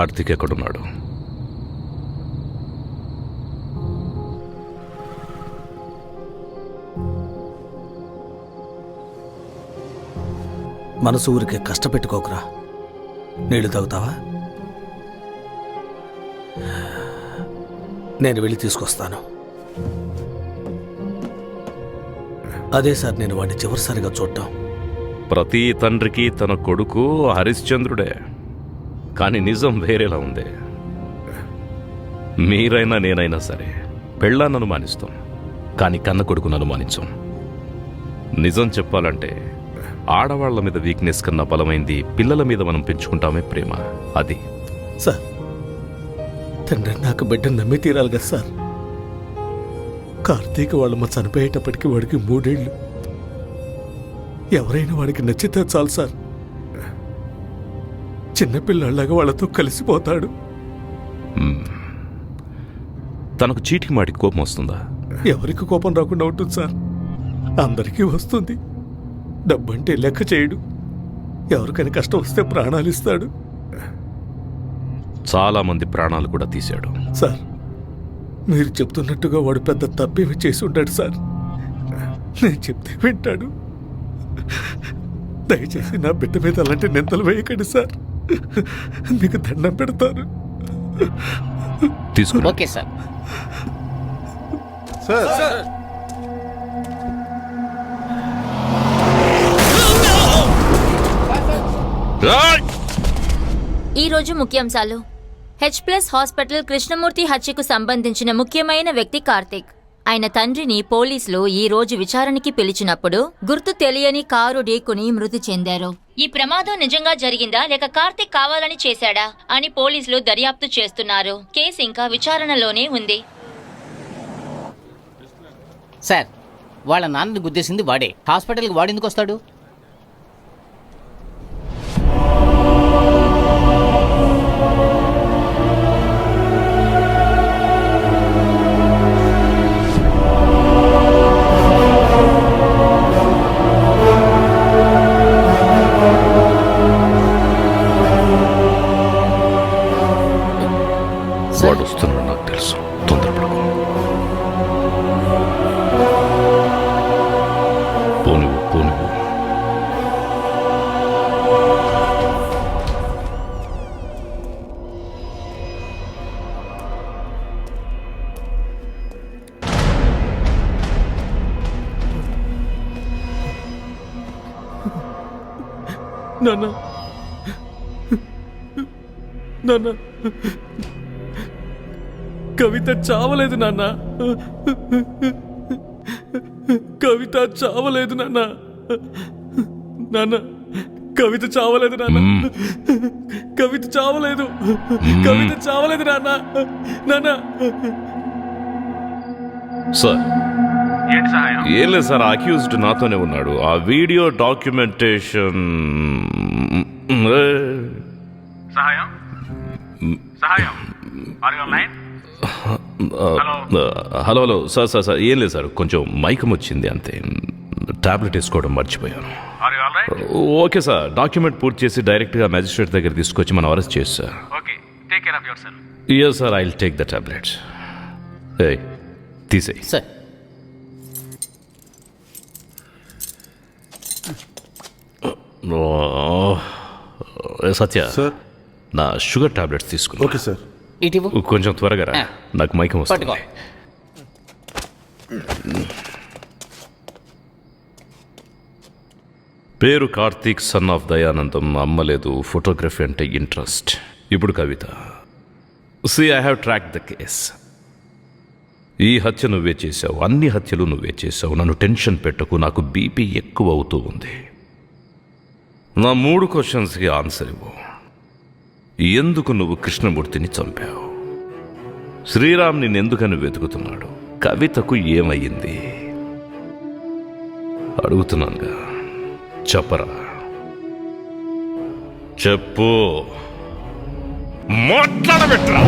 కార్తీక్ ఎక్కడున్నాడు? మనసు ఊరికే కష్టపెట్టుకోకురా. నీళ్లు తాగుతావా? నేను వెళ్ళి తీసుకొస్తాను. అదే సార్ నేను వాడిని చివరిసారిగా చూడటం. ప్రతి తండ్రికి తన కొడుకు హరిశ్చంద్రుడే, కానీ నిజం వేరేలా ఉంది. మీరైనా నేనైనా సరే పెళ్ళాన్ని అనుమానిస్తాం, కానీ కన్న కొడుకును అనుమానించాం. నిజం చెప్పాలంటే ఆడవాళ్ల మీద వీక్నెస్ కన్నా బలమైంది పిల్లల మీద మనం పెంచుకుంటామే ప్రేమ. అది సార్, తండ్రి నాకు బిడ్డ నమ్మి తీరాలి కదా సార్. కార్తీక్ వాళ్ళమ్మ చనిపోయేటప్పటికి వాడికి 3 ఏళ్ళు. ఎవరైనా వాడికి నచ్చితే చాలు సార్, చిన్నపిల్లలాగా వాళ్ళతో కలిసిపోతాడు. తనకు చీటికి మాటికి కోపం వస్తుందా? ఎవరికి కోపం రాకుండా ఉంటుంది సార్, అందరికీ వస్తుంది. డబ్బంటే లెక్క చేయడు, ఎవరికైనా కష్టం వస్తే ప్రాణాలు ఇస్తాడు. చాలా మంది ప్రాణాలు కూడా తీశాడు. సార్, మీరు చెప్తున్నట్టుగా వాడు పెద్ద తప్పేమి చేసి ఉంటాడు సార్. నేను చెప్తే వింటాడు. దయచేసి నా బిడ్డ మీద అలాంటి నిందలు వేయకండి సార్, మీకు దండం పెడతాను. తీసుకుని ఓకే సార్. సార్ ఈరోజు ముఖ్యాంశాలు. H+ హాస్పిటల్ కృష్ణమూర్తి హత్యకు సంబంధించిన ముఖ్యమైన వ్యక్తి కార్తీక్. ఆయన తండ్రిని పోలీసులు ఈ రోజు విచారణకి పిలిచినప్పుడు గుర్తు తెలియని కారు ఢీకొని మృతి చెందారు. ఈ ప్రమాదం నిజంగా జరిగిందా లేక కార్తీక్ కావాలని చేశాడా అని పోలీసులు దర్యాప్తు చేస్తున్నారు. కేసు ఇంకా విచారణలోనే ఉంది. సార్, వాళ్ళ నాన్నని గుద్దేసింది వాడే. హాస్పిటల్కి వాడెందుకు వస్తాడు? వాడు వస్తున్నాడు, నాకు తెలుసు. తొందరపడకు. పోనివ్వు. నాన్న, కవిత చావలేదు నాన్న. కవిత చావలేదు నాన్న. కవిత చావలేదు నాన్న. కవిత చావలేదు. కవిత చావలేదు నాన్న. సార్, ఏం లేదు సార్, అక్యూజ్డ్ నాతోనే ఉన్నాడు. ఆ వీడియో డాక్యుమెంటేషన్. హలో సార్, ఏం లేదు సార్, కొంచెం మైకం వచ్చింది అంతే. టాబ్లెట్ వేసుకోవడం మర్చిపోయాను. ఓకే సార్, డాక్యుమెంట్ పూర్తి చేసి డైరెక్ట్గా మ్యాజిస్ట్రేట్ దగ్గర తీసుకొచ్చి మనం అరెస్ట్ చేసి sir. Yes sir, I will take the tablets. తీసేయి సార్. సత్య సార్, నా షుగర్ టాబ్లెట్స్ తీసుకున్నా. Okay sir. ఇటు కొంచెం త్వరగా రా, నాకు మైకం వస్తుంది. పేరు కార్తీక్, సన్ ఆఫ్ దయానందం. అమ్మలేదు, ఫోటోగ్రఫీ అంటే ఇంట్రెస్ట్. ఇప్పుడు Kavitha. See, I have track the case. ఈ హత్య నువ్వే చేశావు, అన్ని హత్యలు నువ్వే చేశావు. నన్ను టెన్షన్ పెట్టకు, నాకు బీపీ ఎక్కువ అవుతూ ఉంది. నా 3 క్వశ్చన్స్కి ఆన్సర్ ఇవ్వు. ఎందుకు నువ్వు కృష్ణమూర్తిని చంపావు? శ్రీరామ్ నిన్నెందుకని వెతుకుతున్నాడు? కవితకు ఏమయ్యింది? అడుగుతున్నానుగా, చెప్పరా, చెప్పు, మాట్లాడబెట్టరా.